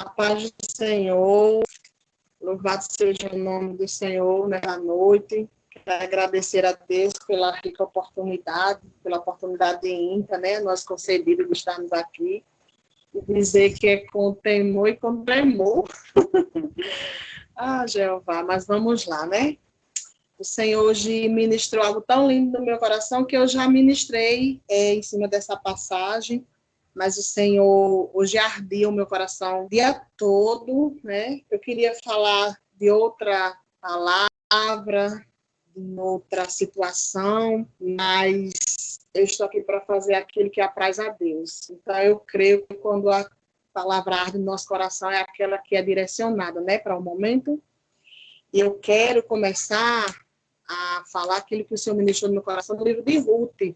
A paz do Senhor, louvado seja o nome do Senhor nessa noite. Quero agradecer a Deus pela rica oportunidade, pela oportunidade ímpar, né, nós concedido de estarmos aqui, e dizer que é com temor e com tremor. Jeová, mas vamos lá, né? O Senhor hoje ministrou algo tão lindo no meu coração que eu já ministrei em cima dessa passagem, mas o Senhor hoje ardia o meu coração o dia todo, né? Eu queria falar de outra palavra, de outra situação, mas eu estou aqui para fazer aquilo que apraz a Deus. Então, eu creio que quando a palavra arde no nosso coração é aquela que é direcionada, né, para o momento. E eu quero começar a falar aquilo que o Senhor ministrou no meu coração no livro de Ruth.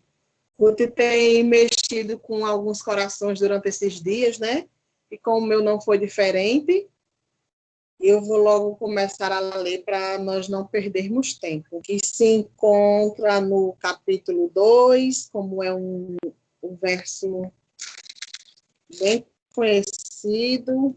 Ruth tem mexido com alguns corações durante esses dias, né? E como o meu não foi diferente, eu vou logo começar a ler para nós não perdermos tempo. Que se encontra no capítulo 2, como é um verso bem conhecido,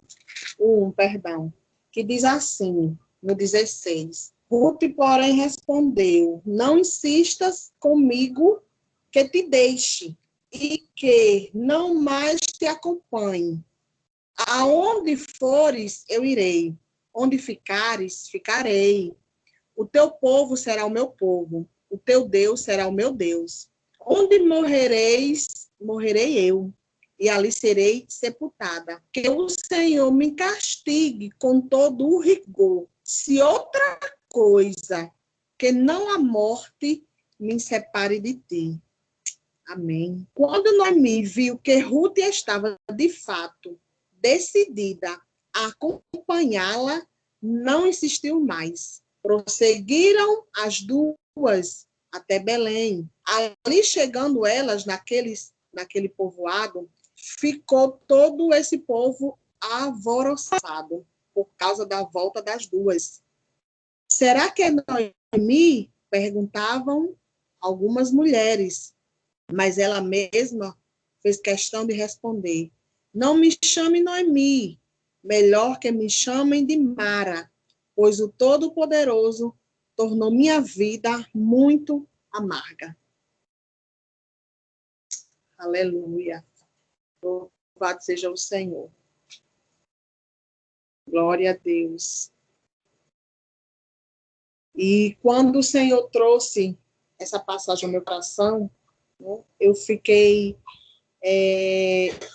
que diz assim, no 16. Ruth, porém, respondeu: não insistas comigo que te deixe e que não mais te acompanhe. Aonde fores, eu irei. Onde ficares, ficarei. O teu povo será o meu povo. O teu Deus será o meu Deus. Onde morrereis, morrerei eu. E ali serei sepultada. Que o Senhor me castigue com todo o rigor. Se outra coisa que não a morte me separe de ti. Amém. Quando Noemi viu que Ruth estava, de fato, decidida a acompanhá-la, não insistiu mais. Prosseguiram as duas até Belém. Ali, chegando elas naquele povoado, ficou todo esse povo alvoroçado por causa da volta das duas. Será que é Noemi? Perguntavam algumas mulheres. Mas ela mesma fez questão de responder: não me chame Noemi, melhor que me chamem de Mara, pois o Todo-Poderoso tornou minha vida muito amarga. Aleluia. Louvado seja o Senhor. Glória a Deus. E quando o Senhor trouxe essa passagem ao meu coração, eu fiquei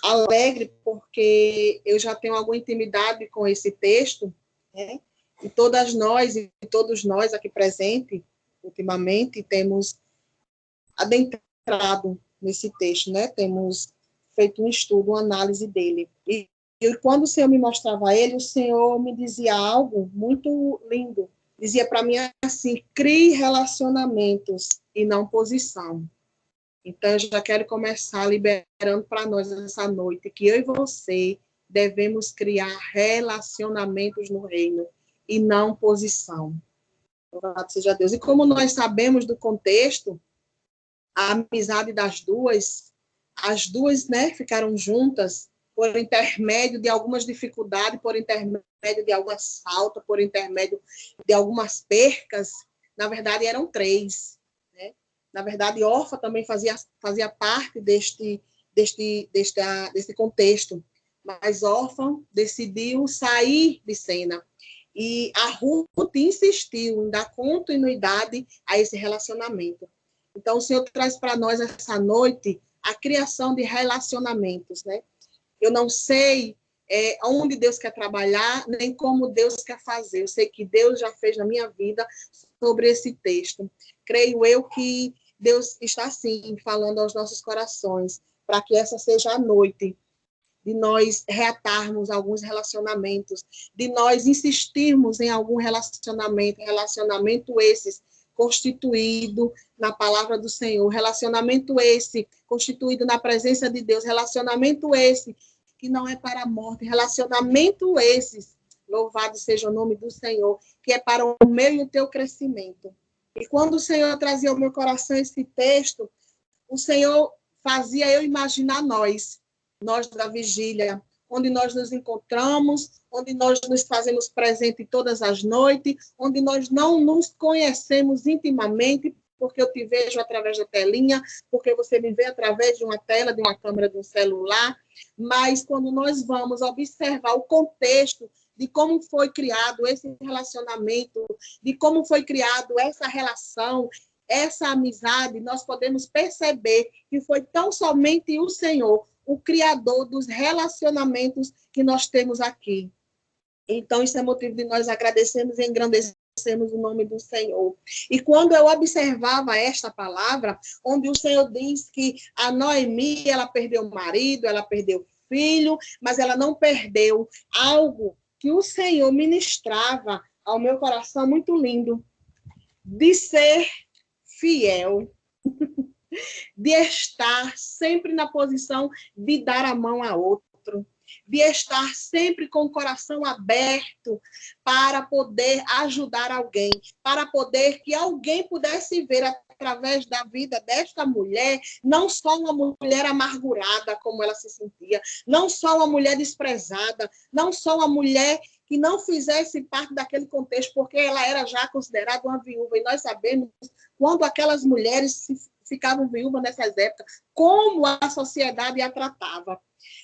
alegre porque eu já tenho alguma intimidade com esse texto, né? E todas nós e todos nós aqui presentes, ultimamente, temos adentrado nesse texto, né? Temos feito um estudo, uma análise dele. E quando o Senhor me mostrava ele, o Senhor me dizia algo muito lindo. Dizia para mim assim: crie relacionamentos e não posição. Então, eu já quero começar liberando para nós essa noite que eu e você devemos criar relacionamentos no reino e não posição. Louvado seja Deus. E como nós sabemos do contexto, a amizade das duas, as duas, né, ficaram juntas por intermédio de algumas dificuldades, por intermédio de algumas faltas, por intermédio de algumas percas. Na verdade, eram 3. Na verdade, Orfa também fazia parte deste contexto, mas Orfa decidiu sair de cena. E a Ruth insistiu em dar continuidade a esse relacionamento. Então, o Senhor traz para nós essa noite a criação de relacionamentos, né? Eu não sei onde Deus quer trabalhar, nem como Deus quer fazer. Eu sei que Deus já fez na minha vida sobre esse texto. Creio eu que Deus está, sim, falando aos nossos corações, para que essa seja a noite de nós reatarmos alguns relacionamentos, de nós insistirmos em algum relacionamento esses constituído na palavra do Senhor, relacionamento esse constituído na presença de Deus, relacionamento esse que não é para a morte, relacionamento esses, louvado seja o nome do Senhor, que é para o meu e o teu crescimento. E quando o Senhor trazia ao meu coração esse texto, o Senhor fazia eu imaginar nós da vigília, onde nós nos encontramos, onde nós nos fazemos presente todas as noites, onde nós não nos conhecemos intimamente, porque eu te vejo através da telinha, porque você me vê através de uma tela, de uma câmera, de um celular, mas quando nós vamos observar o contexto de como foi criado esse relacionamento, de como foi criado essa relação, essa amizade, nós podemos perceber que foi tão somente o Senhor, o Criador dos relacionamentos que nós temos aqui. Então, isso é motivo de nós agradecermos e engrandecermos o nome do Senhor. E quando eu observava esta palavra, onde o Senhor diz que a Noemi, ela perdeu o marido, ela perdeu o filho, mas ela não perdeu algo que o Senhor ministrava ao meu coração muito lindo, de ser fiel, de estar sempre na posição de dar a mão a outro, de estar sempre com o coração aberto para poder ajudar alguém, para poder que alguém pudesse ver através da vida desta mulher, não só uma mulher amargurada como ela se sentia, não só uma mulher desprezada, não só uma mulher que não fizesse parte daquele contexto, porque ela era já considerada uma viúva, e nós sabemos quando aquelas mulheres ficavam viúvas nessas épocas, como a sociedade a tratava.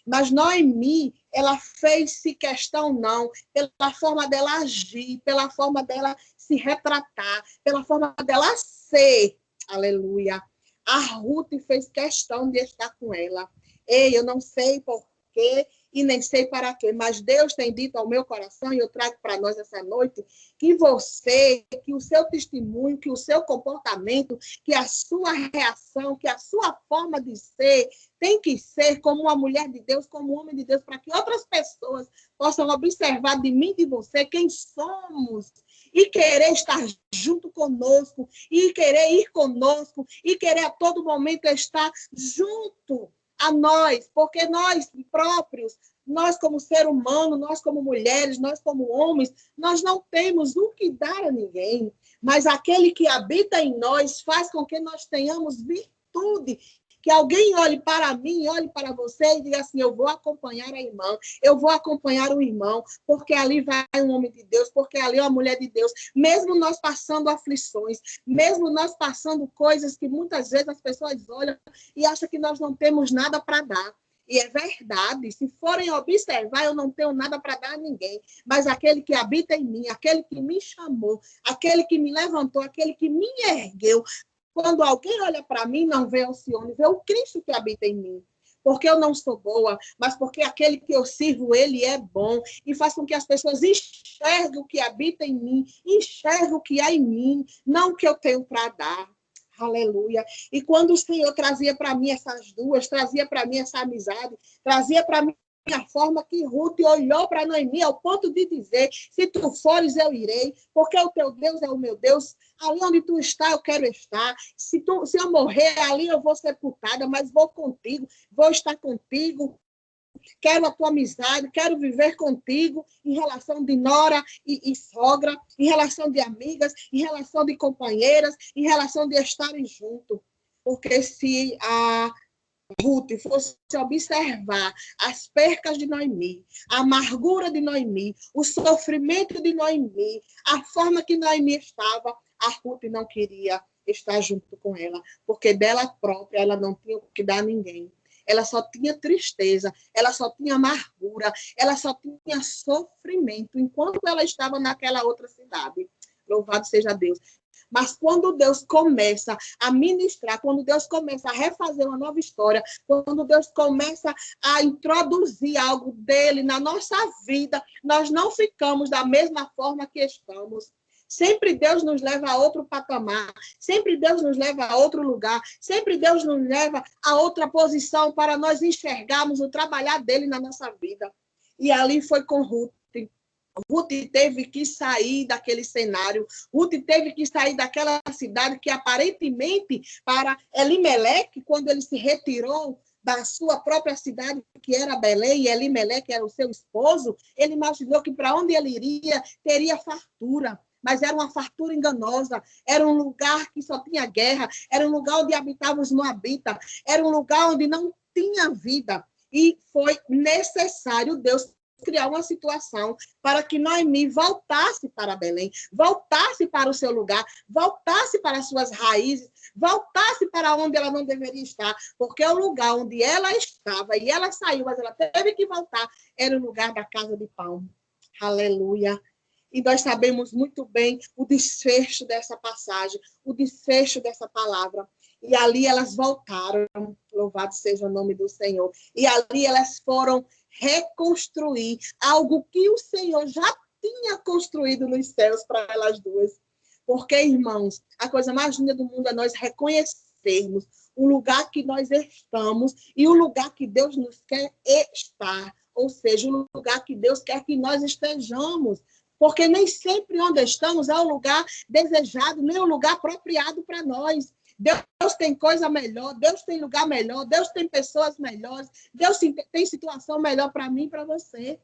Mas Noemi, ela fez-se questão não, pela forma dela agir, pela forma dela se retratar, pela forma dela ser, aleluia. A Ruth fez questão de estar com ela. Ei, eu não sei por quê, e nem sei para quê, mas Deus tem dito ao meu coração, e eu trago para nós essa noite, que você, que o seu testemunho, que o seu comportamento, que a sua reação, que a sua forma de ser, tem que ser como uma mulher de Deus, como um homem de Deus, para que outras pessoas possam observar de mim e de você quem somos, e querer estar junto conosco, e querer ir conosco, e querer a todo momento estar junto a nós, porque nós próprios, nós como ser humano, nós como mulheres, nós como homens, nós não temos o que dar a ninguém, mas aquele que habita em nós faz com que nós tenhamos virtude, que alguém olhe para mim, olhe para você e diga assim, eu vou acompanhar a irmã, eu vou acompanhar o irmão, porque ali vai um homem de Deus, porque ali é uma mulher de Deus, mesmo nós passando aflições, mesmo nós passando coisas que muitas vezes as pessoas olham e acham que nós não temos nada para dar. E é verdade, se forem observar, eu não tenho nada para dar a ninguém, mas aquele que habita em mim, aquele que me chamou, aquele que me levantou, aquele que me ergueu, quando alguém olha para mim, não vê Alcione, vê o Cristo que habita em mim. Porque eu não sou boa, mas porque aquele que eu sirvo, ele é bom. E faz com que as pessoas enxerguem o que habita em mim, enxerguem o que há em mim, não o que eu tenho para dar. Aleluia. E quando o Senhor trazia para mim essas duas, trazia para mim essa amizade, trazia para mim a forma que Ruth olhou para Noemi ao ponto de dizer, se tu fores, eu irei, porque o teu Deus é o meu Deus, ali onde tu está, eu quero estar, se eu morrer, ali eu vou sepultada, mas vou contigo, vou estar contigo, quero a tua amizade, quero viver contigo em relação de nora e sogra, em relação de amigas, em relação de companheiras, em relação de estarem juntos, porque se a Ruth fosse observar as percas de Noemi, a amargura de Noemi, o sofrimento de Noemi, a forma que Noemi estava, a Ruth não queria estar junto com ela, porque dela própria ela não tinha o que dar a ninguém. Ela só tinha tristeza, ela só tinha amargura, ela só tinha sofrimento, enquanto ela estava naquela outra cidade. Louvado seja Deus. Mas quando Deus começa a ministrar, quando Deus começa a refazer uma nova história, quando Deus começa a introduzir algo dele na nossa vida, nós não ficamos da mesma forma que estamos. Sempre Deus nos leva a outro patamar, sempre Deus nos leva a outro lugar, sempre Deus nos leva a outra posição para nós enxergarmos o trabalhar dele na nossa vida. E ali foi com Ruth. Ruth teve que sair daquele cenário, Ruth teve que sair daquela cidade que aparentemente para Elimeleque, quando ele se retirou da sua própria cidade, que era Belém, e Elimeleque era o seu esposo, ele imaginou que para onde ele iria teria fartura, mas era uma fartura enganosa, era um lugar que só tinha guerra, era um lugar onde habitavam os moabitas, era um lugar onde não tinha vida. E foi necessário Deus criar uma situação para que Noemi voltasse para Belém, voltasse para o seu lugar, voltasse para as suas raízes, voltasse para onde ela não deveria estar, porque o lugar onde ela estava, e ela saiu, mas ela teve que voltar, era o lugar da casa de pão. Aleluia. E nós sabemos muito bem o desfecho dessa passagem, o desfecho dessa palavra. E ali elas voltaram, louvado seja o nome do Senhor. E ali elas foram reconstruir algo que o Senhor já tinha construído nos céus para elas duas. Porque, irmãos, a coisa mais linda do mundo é nós reconhecermos o lugar que nós estamos e o lugar que Deus nos quer estar. Ou seja, o lugar que Deus quer que nós estejamos. Porque nem sempre onde estamos é o lugar desejado, nem o lugar apropriado para nós. Deus tem coisa melhor, Deus tem lugar melhor, Deus tem pessoas melhores, Deus tem situação melhor para mim e para você.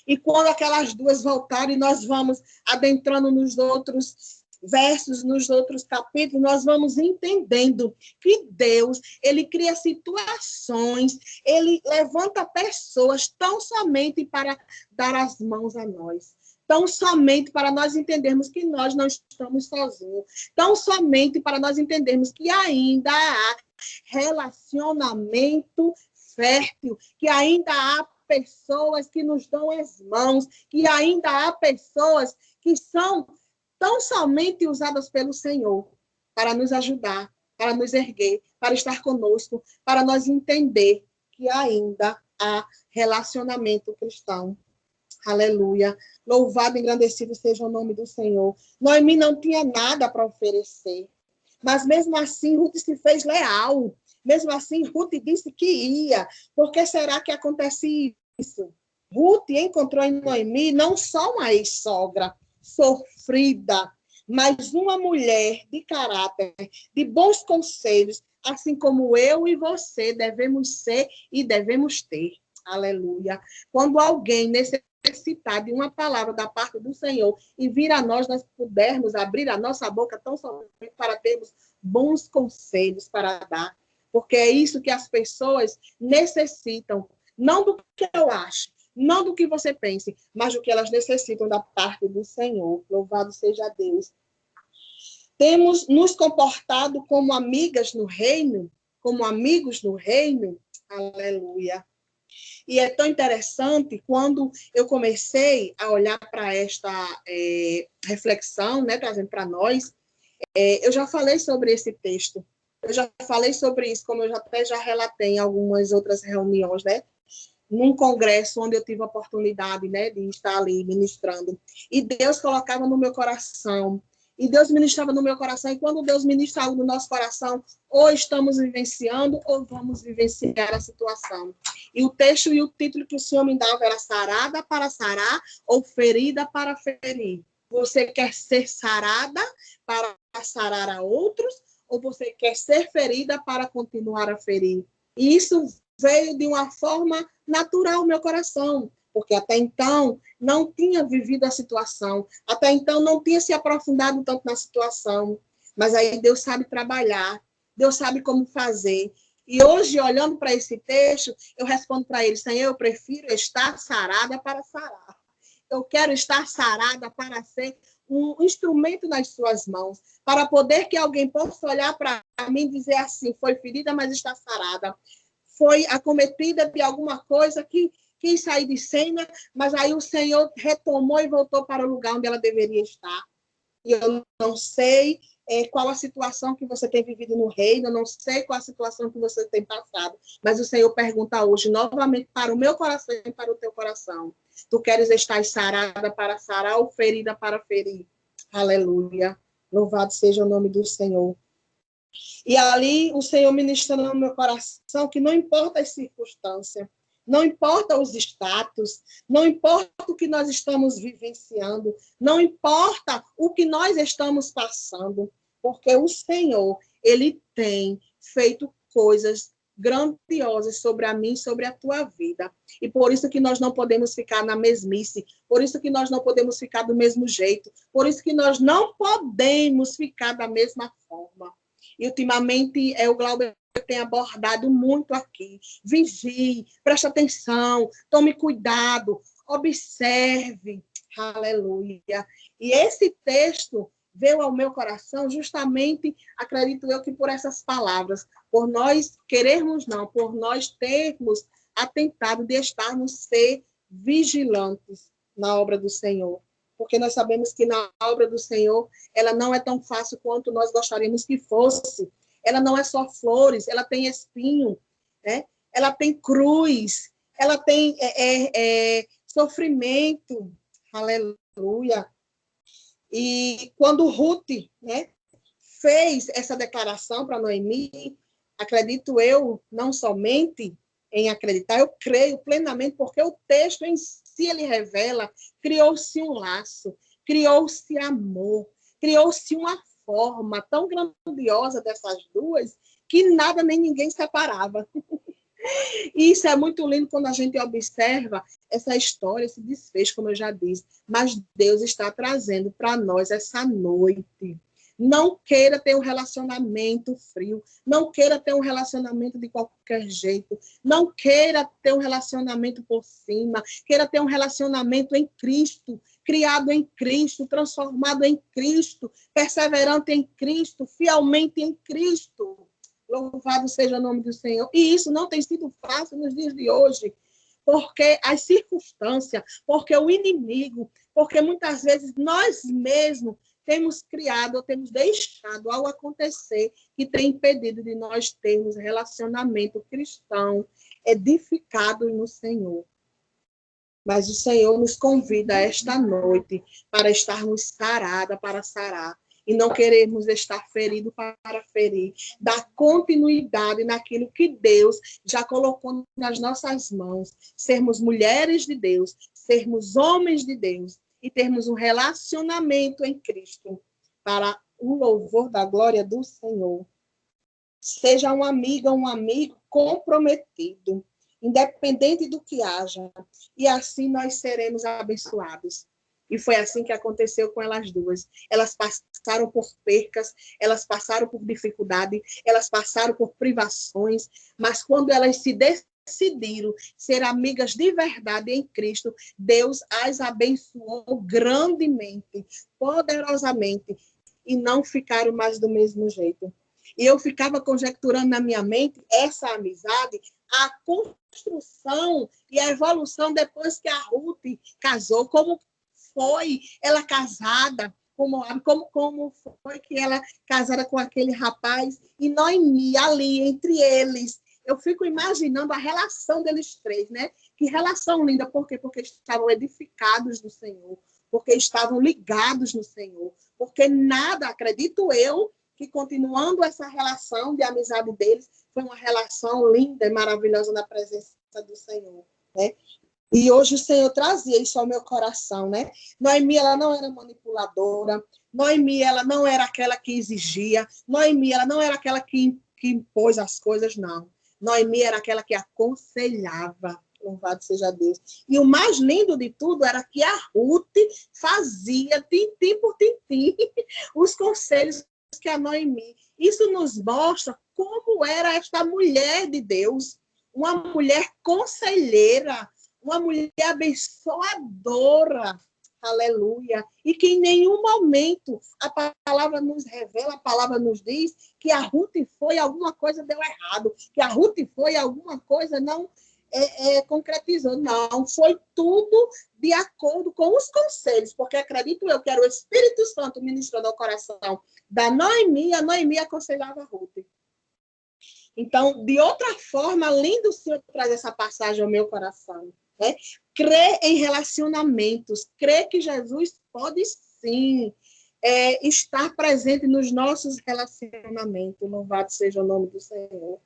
E quando aquelas duas voltarem, nós vamos adentrando nos outros versos, nos outros capítulos, nós vamos entendendo que Deus, ele cria situações, ele levanta pessoas tão somente para dar as mãos a nós. Tão somente para nós entendermos que nós não estamos sozinhos. Tão somente para nós entendermos que ainda há relacionamento fértil, que ainda há pessoas que nos dão as mãos, que ainda há pessoas que são tão somente usadas pelo Senhor para nos ajudar, para nos erguer, para estar conosco, para nós entender que ainda há relacionamento cristão. Aleluia. Louvado e engrandecido seja o nome do Senhor. Noemi não tinha nada para oferecer, mas mesmo assim Ruth se fez leal. Mesmo assim Ruth disse que ia. Por que será que acontece isso? Ruth encontrou em Noemi não só uma ex-sogra sofrida, mas uma mulher de caráter, de bons conselhos, assim como eu e você devemos ser e devemos ter. Aleluia. Quando alguém necessitar de uma palavra da parte do Senhor e vir a nós pudermos abrir a nossa boca tão somente para termos bons conselhos para dar, porque é isso que as pessoas necessitam, não do que eu acho, não do que você pense, mas do que elas necessitam da parte do Senhor. Louvado seja Deus. Temos nos comportado como amigas no reino, como amigos no reino. Aleluia. E é tão interessante, quando eu comecei a olhar para esta reflexão, né, trazendo para nós, eu já falei sobre esse texto, eu já falei sobre isso, como eu até já relatei em algumas outras reuniões, né, num congresso onde eu tive a oportunidade, né, de estar ali ministrando. E Deus colocava no meu coração, e Deus ministrava no meu coração, e quando Deus ministra algo no nosso coração, ou estamos vivenciando, ou vamos vivenciar a situação. E o texto e o título que o Senhor me dava era sarada para sarar, ou ferida para ferir. Você quer ser sarada para sarar a outros, ou você quer ser ferida para continuar a ferir? E isso veio de uma forma natural ao meu coração, porque até então não tinha vivido a situação, até então não tinha se aprofundado tanto na situação, mas aí Deus sabe trabalhar, Deus sabe como fazer. E hoje, olhando para esse texto, eu respondo para ele: Senhor, eu prefiro estar sarada para sarar. Eu quero estar sarada para ser um instrumento nas suas mãos, para poder que alguém possa olhar para mim e dizer assim: foi ferida, mas está sarada. Foi acometida de alguma coisa que quis sair de cena, mas aí o Senhor retomou e voltou para o lugar onde ela deveria estar. E eu não sei qual a situação que você tem vivido no reino, eu não sei qual a situação que você tem passado, mas o Senhor pergunta hoje, novamente, para o meu coração e para o teu coração: tu queres estar sarada para sarar ou ferida para ferir? Aleluia. Louvado seja o nome do Senhor. E ali o Senhor ministrando no meu coração que não importa as circunstâncias, não importa os status, não importa o que nós estamos vivenciando, não importa o que nós estamos passando, porque o Senhor, ele tem feito coisas grandiosas sobre a mim, sobre a tua vida. E por isso que nós não podemos ficar na mesmice, por isso que nós não podemos ficar do mesmo jeito, por isso que nós não podemos ficar da mesma forma. E ultimamente o Glauber tem abordado muito aqui. Vigie, preste atenção, tome cuidado, observe. Aleluia. E esse texto veio ao meu coração justamente, acredito eu, que por essas palavras, por nós querermos não, por nós termos atentado de estarmos ser vigilantes na obra do Senhor. Porque nós sabemos que na obra do Senhor, ela não é tão fácil quanto nós gostaríamos que fosse. Ela não é só flores, ela tem espinho, né? Ela tem cruz, ela tem sofrimento. Aleluia. E quando Ruth, né, fez essa declaração para Noemi, acredito eu, não somente em acreditar, eu creio plenamente, porque o texto em si ele revela, criou-se um laço, criou-se amor, criou-se uma forma tão grandiosa dessas duas, que nada nem ninguém separava. E isso é muito lindo quando a gente observa essa história, esse desfecho, como eu já disse. Mas Deus está trazendo para nós essa noite. Não queira ter um relacionamento frio, não queira ter um relacionamento de qualquer jeito, não queira ter um relacionamento por cima, queira ter um relacionamento em Cristo, criado em Cristo, transformado em Cristo, perseverante em Cristo, fielmente em Cristo. Louvado seja o nome do Senhor. E isso não tem sido fácil nos dias de hoje, porque as circunstâncias, porque o inimigo, porque muitas vezes nós mesmos temos criado ou temos deixado algo acontecer que tem impedido de nós termos relacionamento cristão edificado no Senhor. Mas o Senhor nos convida esta noite para estarmos sarada, para sarar. E não queremos estar ferido para ferir, dar continuidade naquilo que Deus já colocou nas nossas mãos, sermos mulheres de Deus, sermos homens de Deus e termos um relacionamento em Cristo para o louvor da glória do Senhor. Seja uma amiga, um amigo comprometido, independente do que haja, e assim nós seremos abençoados. E foi assim que aconteceu com elas duas. Elas passaram por percas, elas passaram por dificuldade, elas passaram por privações, mas quando elas se decidiram ser amigas de verdade em Cristo, Deus as abençoou grandemente, poderosamente, e não ficaram mais do mesmo jeito. E eu ficava conjecturando na minha mente essa amizade, a construção e a evolução depois que a Ruth casou, como foi ela casada, como foi que ela casada com aquele rapaz, e Noemi ali entre eles. Eu fico imaginando a relação deles três, né? Que relação linda, por quê? Porque estavam edificados no Senhor, porque estavam ligados no Senhor, porque nada, acredito eu, que continuando essa relação de amizade deles, foi uma relação linda e maravilhosa na presença do Senhor, né? E hoje o Senhor trazia isso ao meu coração, né? Noemi, ela não era manipuladora, Noemi, ela não era aquela que exigia, Noemi, ela não era aquela que impôs as coisas, não. Noemi era aquela que aconselhava, louvado seja Deus. E o mais lindo de tudo era que a Ruth fazia, tintim por tintim, os conselhos que a Noemi. Isso nos mostra como era esta mulher de Deus, uma mulher conselheira, uma mulher abençoadora, aleluia, e que em nenhum momento a palavra nos revela, a palavra nos diz que a Ruth foi, alguma coisa deu errado, que a Ruth foi, alguma coisa não concretizou, não, foi tudo de acordo com os conselhos, porque acredito eu que era o Espírito Santo ministrando ao coração da Noemi, a Noemi aconselhava a Ruth. Então, de outra forma, além do Senhor trazer essa passagem ao meu coração, né? Crer em relacionamentos, crer que Jesus pode sim estar presente nos nossos relacionamentos. Louvado seja o nome do Senhor.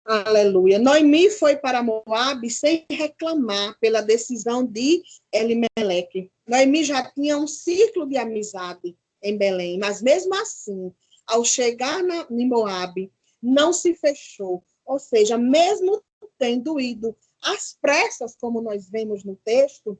Aleluia. Noemi foi para Moabe sem reclamar pela decisão de Elimeleque. Noemi já tinha um círculo de amizade em Belém, mas mesmo assim, ao chegar em Moabe, não se fechou. Ou seja, mesmo tendo ido às pressas, como nós vemos no texto,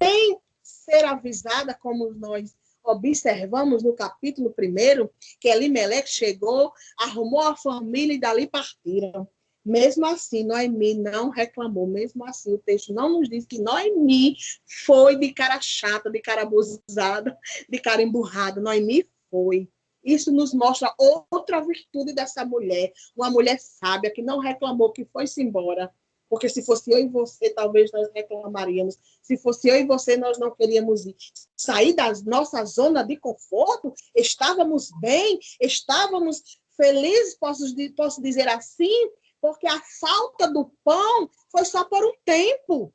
sem ser avisada, como nós observamos no capítulo 1 que Elimeleque chegou, arrumou a família e dali partiram. Mesmo assim, Noemi não reclamou. Mesmo assim, o texto não nos diz que Noemi foi de cara chata, de cara abusada, de cara emburrada. Noemi foi. Isso nos mostra outra virtude dessa mulher. Uma mulher sábia que não reclamou, que foi-se embora. Porque se fosse eu e você, talvez nós reclamaríamos. Se fosse eu e você, nós não queríamos ir. Sair da nossa zona de conforto, estávamos bem, estávamos felizes, posso dizer assim, porque a falta do pão foi só por um tempo.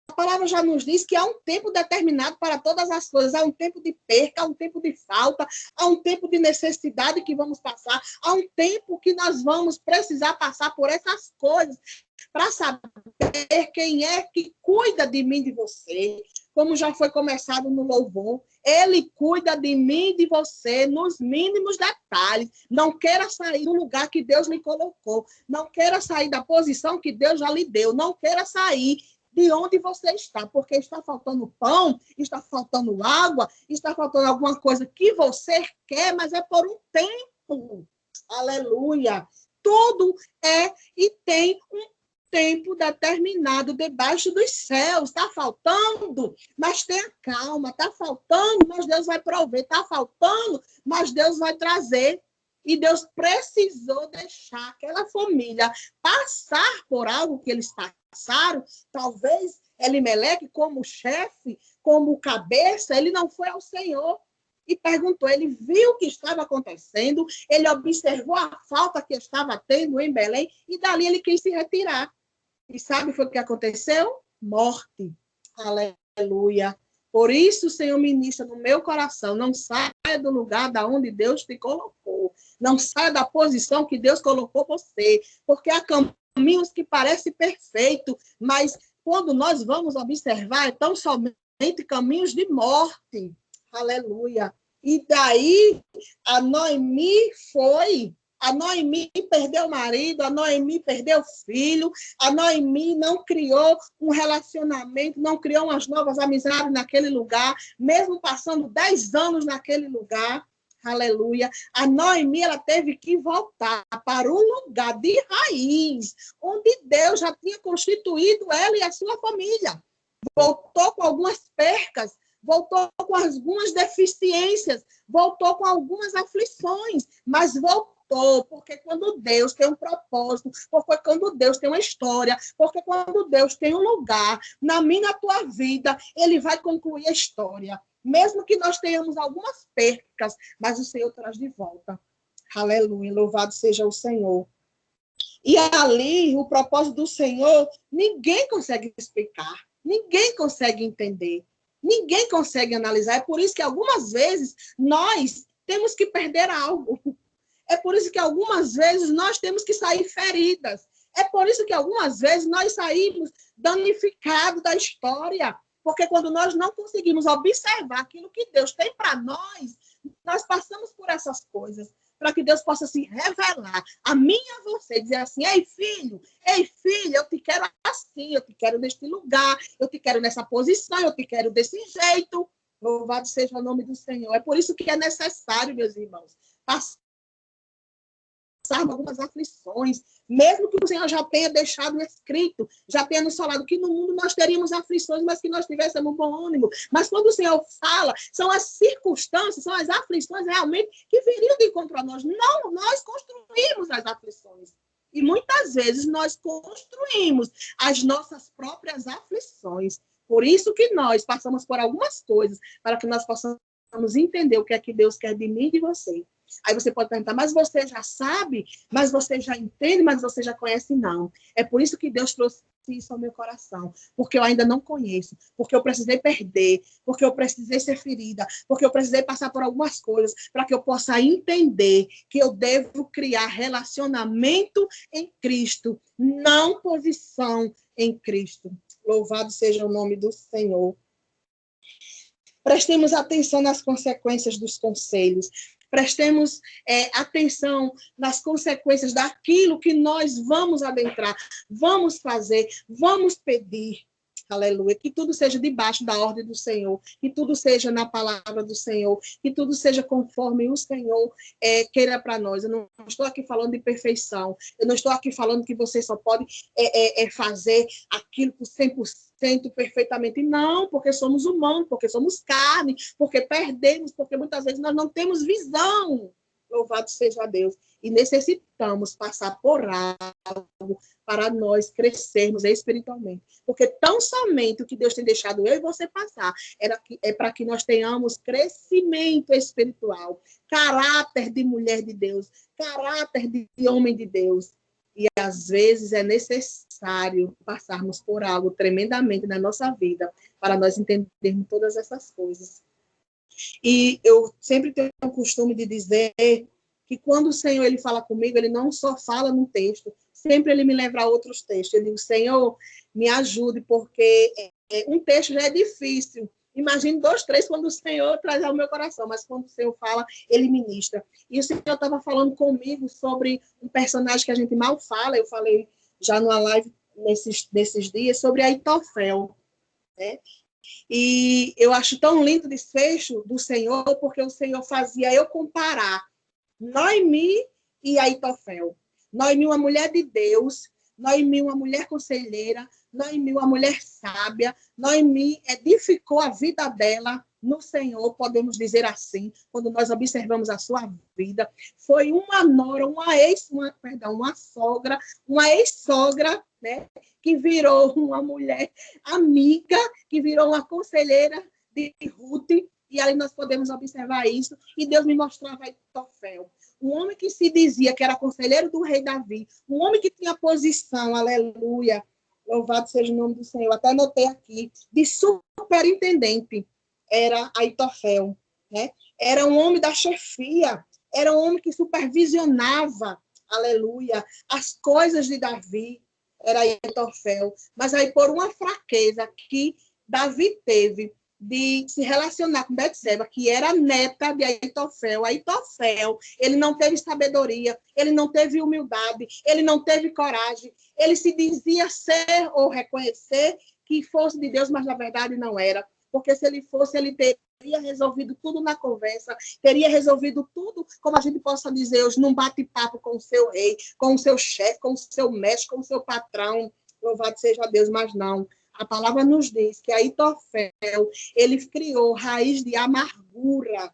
A palavra já nos diz que há um tempo determinado para todas as coisas. Há um tempo de perca, há um tempo de falta, há um tempo de necessidade que vamos passar, há um tempo que nós vamos precisar passar por essas coisas para saber quem é que cuida de mim e de você. Como já foi começado no louvor, ele cuida de mim e de você nos mínimos detalhes. Não queira sair do lugar que Deus lhe colocou. Não queira sair da posição que Deus já lhe deu. Não queira sair de onde você está, porque está faltando pão, está faltando água, está faltando alguma coisa que você quer, mas é por um tempo. Aleluia! Tudo é e tem um tempo determinado debaixo dos céus. Está faltando, mas tenha calma. Está faltando, mas Deus vai prover. Está faltando, mas Deus vai trazer. E Deus precisou deixar aquela família passar por algo que eles passaram. Talvez Elimeleque, como chefe, como cabeça, ele não foi ao Senhor e perguntou. Ele viu o que estava acontecendo, ele observou a falta que estava tendo em Belém e dali ele quis se retirar. E sabe o que aconteceu? Morte. Aleluia. Por isso, o Senhor ministra no meu coração, não saia do lugar da onde Deus te colocou. Não saia da posição que Deus colocou você. Porque há caminhos que parecem perfeitos, mas quando nós vamos observar, é tão somente caminhos de morte. Aleluia. E daí, a Noemi perdeu o marido, a Noemi perdeu o filho, a Noemi não criou um relacionamento, não criou umas novas amizades naquele lugar, mesmo passando 10 anos naquele lugar. Aleluia. A Noemi, ela teve que voltar para um lugar de raiz, onde Deus já tinha constituído ela e a sua família. Voltou com algumas percas, voltou com algumas deficiências, voltou com algumas aflições, mas voltou. Porque quando Deus tem um propósito, porque quando Deus tem uma história, porque quando Deus tem um lugar na minha, na tua vida, ele vai concluir a história. Mesmo que nós tenhamos algumas percas, mas o Senhor traz de volta. Aleluia, louvado seja o Senhor. E ali, o propósito do Senhor, ninguém consegue explicar, ninguém consegue entender, ninguém consegue analisar. É por isso que algumas vezes nós temos que perder algo. É por isso que algumas vezes nós temos que sair feridas. É por isso que algumas vezes nós saímos danificados da história. Porque quando nós não conseguimos observar aquilo que Deus tem para nós, nós passamos por essas coisas, para que Deus possa se revelar a mim e a você, dizer assim, ei filha, eu te quero assim, eu te quero neste lugar, eu te quero nessa posição, eu te quero desse jeito. Louvado seja o nome do Senhor. É por isso que é necessário, meus irmãos, passar algumas aflições, mesmo que o Senhor já tenha deixado escrito, já tenha nos falado que no mundo nós teríamos aflições, mas que nós tivéssemos bom ânimo. Mas quando o Senhor fala, são as circunstâncias, são as aflições realmente que viriam de encontro a nós. Não, nós construímos as aflições. E muitas vezes nós construímos as nossas próprias aflições. Por isso que nós passamos por algumas coisas, para que nós possamos entender o que é que Deus quer de mim e de você. Aí você pode perguntar, mas você já sabe? Mas você já entende? Mas você já conhece? Não. É por isso que Deus trouxe isso ao meu coração. Porque eu ainda não conheço. Porque eu precisei perder. Porque eu precisei ser ferida. Porque eu precisei passar por algumas coisas para que eu possa entender que eu devo criar relacionamento em Cristo, não posição em Cristo. Louvado seja o nome do Senhor. Prestemos atenção nas consequências dos conselhos. Prestemos atenção nas consequências daquilo que nós vamos adentrar, vamos fazer, vamos pedir. Aleluia. Que tudo seja debaixo da ordem do Senhor, que tudo seja na palavra do Senhor, que tudo seja conforme o Senhor queira para nós. Eu não estou aqui falando de perfeição, eu não estou aqui falando que você só pode fazer aquilo por 100% perfeitamente. Não, porque somos humanos, porque somos carne, porque perdemos, porque muitas vezes nós não temos visão. Louvado seja Deus. E necessitamos passar por algo para nós crescermos espiritualmente. Porque tão somente o que Deus tem deixado eu e você passar é para que nós tenhamos crescimento espiritual, caráter de mulher de Deus, caráter de homem de Deus. E às vezes é necessário passarmos por algo tremendamente na nossa vida para nós entendermos todas essas coisas. E eu sempre tenho o costume de dizer que quando o Senhor ele fala comigo, ele não só fala num texto, sempre ele me leva a outros textos. Eu digo, Senhor, me ajude, porque um texto já é difícil. Imagine 2, 3 quando o Senhor traz ao meu coração, mas quando o Senhor fala, ele ministra. E o Senhor estava falando comigo sobre um personagem que a gente mal fala, eu falei já numa live nesses dias, sobre Aitofel, né? E eu acho tão lindo o desfecho do Senhor, porque o Senhor fazia eu comparar Noemi e Aitofel. Noemi, uma mulher de Deus, Noemi, uma mulher conselheira, Noemi, uma mulher sábia, Noemi edificou a vida dela no Senhor, podemos dizer assim, quando nós observamos a sua vida. Foi uma nora, uma ex-sogra, né, que virou uma mulher amiga, que virou uma conselheira de Ruth, e aí nós podemos observar isso, e Deus me mostrava Aitofel, um homem que se dizia que era conselheiro do rei Davi, um homem que tinha posição, aleluia, louvado seja o nome do Senhor, até anotei aqui, de superintendente, era Aitofel, né? Era um homem da chefia, era um homem que supervisionava, aleluia, as coisas de Davi, era Aitofel, mas aí por uma fraqueza que Davi teve de se relacionar com Betseba, que era neta de Aitofel, ele não teve sabedoria, ele não teve humildade, ele não teve coragem, ele se dizia ser ou reconhecer que fosse de Deus, mas na verdade não era, porque se ele fosse, ele teria resolvido tudo na conversa, teria resolvido tudo, como a gente possa dizer hoje, num bate-papo com o seu rei, com o seu chefe, com o seu mestre, com o seu patrão, louvado seja Deus, mas não. A palavra nos diz que Aitofel, ele criou raiz de amargura.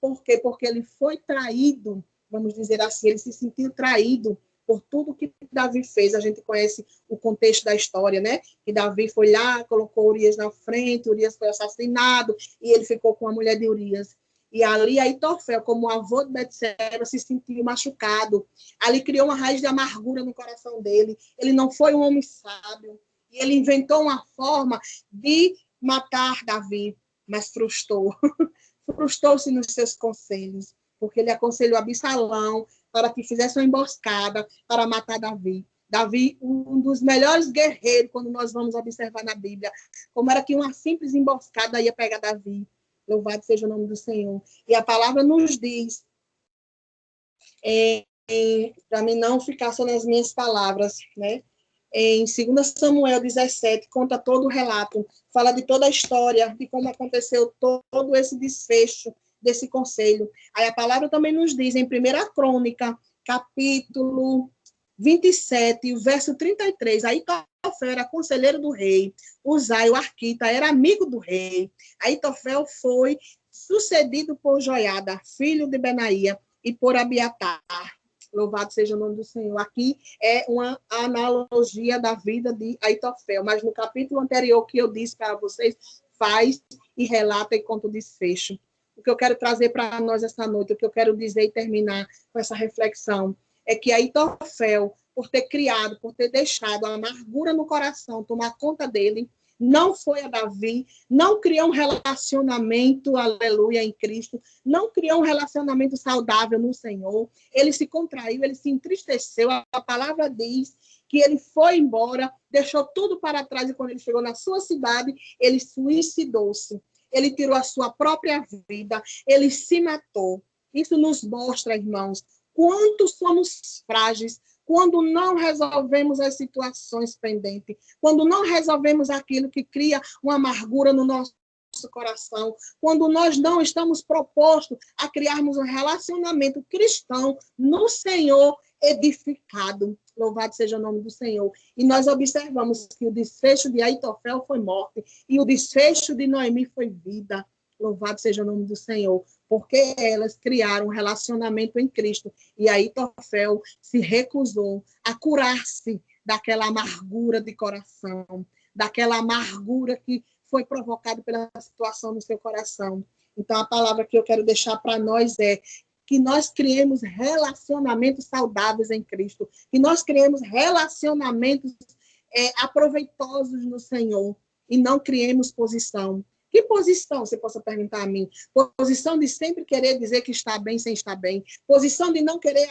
Por quê? Porque ele foi traído, vamos dizer assim, ele se sentiu traído por tudo que Davi fez. A gente conhece o contexto da história, né? Que Davi foi lá, colocou Urias na frente, Urias foi assassinado, e ele ficou com a mulher de Urias. E ali Aitofel, como avô de Betseba, se sentiu machucado. Ali criou uma raiz de amargura no coração dele. Ele não foi um homem sábio. E ele inventou uma forma de matar Davi, mas frustrou-se nos seus conselhos, porque ele aconselhou Absalão para que fizesse uma emboscada para matar Davi. Davi, um dos melhores guerreiros, quando nós vamos observar na Bíblia, como era que uma simples emboscada ia pegar Davi. Louvado seja o nome do Senhor. E a palavra nos diz, para mim não ficar só nas minhas palavras, né? Em 2 Samuel 17, conta todo o relato, fala de toda a história, de como aconteceu todo esse desfecho desse conselho. Aí a palavra também nos diz, em 1 Crônica, capítulo 27, o verso 33, Aitofel era conselheiro do rei, Uzai, o arquita, era amigo do rei. Aitofel foi sucedido por Joiada, filho de Benaia, e por Abiatar. Louvado seja o nome do Senhor. Aqui é uma analogia da vida de Aitofel, mas no capítulo anterior que eu disse para vocês, faz e relata e conta o desfecho. O que eu quero trazer para nós essa noite, o que eu quero dizer e terminar com essa reflexão, é que Aitofel, por ter criado, por ter deixado a amargura no coração tomar conta dele, não foi a Davi, não criou um relacionamento, aleluia, em Cristo, não criou um relacionamento saudável no Senhor, ele se contraiu, ele se entristeceu, a palavra diz que ele foi embora, deixou tudo para trás, e quando ele chegou na sua cidade, ele suicidou-se, ele tirou a sua própria vida, ele se matou. Isso nos mostra, irmãos, quanto somos frágeis, quando não resolvemos as situações pendentes, quando não resolvemos aquilo que cria uma amargura no nosso coração, quando nós não estamos propostos a criarmos um relacionamento cristão no Senhor edificado. Louvado seja o nome do Senhor. E nós observamos que o desfecho de Aitofel foi morte e o desfecho de Noemi foi vida. Louvado seja o nome do Senhor, porque elas criaram um relacionamento em Cristo. E Aitofel se recusou a curar-se daquela amargura de coração, daquela amargura que foi provocada pela situação no seu coração. Então, a palavra que eu quero deixar para nós é que nós criemos relacionamentos saudáveis em Cristo, que nós criemos relacionamentos aproveitosos no Senhor, e não criemos posição. Que posição, você possa perguntar a mim? Posição de sempre querer dizer que está bem sem estar bem. Posição de não querer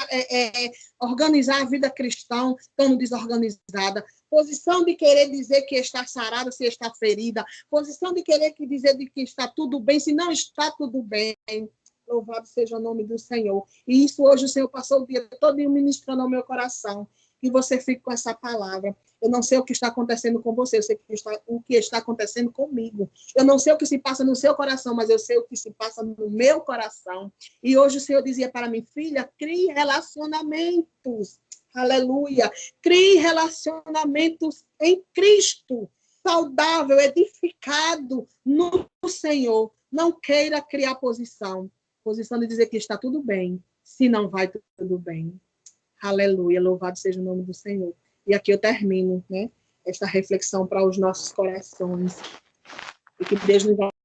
organizar a vida cristã tão desorganizada. Posição de querer dizer que está sarada se está ferida. Posição de querer dizer que está tudo bem se não está tudo bem. Louvado seja o nome do Senhor. E isso hoje o Senhor passou o dia todo ministrando ao meu coração. Que você fique com essa palavra. Eu não sei o que está acontecendo com você, eu sei o que está acontecendo comigo. Eu não sei o que se passa no seu coração, mas eu sei o que se passa no meu coração. E hoje o Senhor dizia para mim, filha, crie relacionamentos. Aleluia. Crie relacionamentos em Cristo, saudável, edificado no Senhor. Não queira criar posição de dizer que está tudo bem, se não vai tudo bem. Aleluia, louvado seja o nome do Senhor. E aqui eu termino, esta reflexão para os nossos corações. E que Deus nos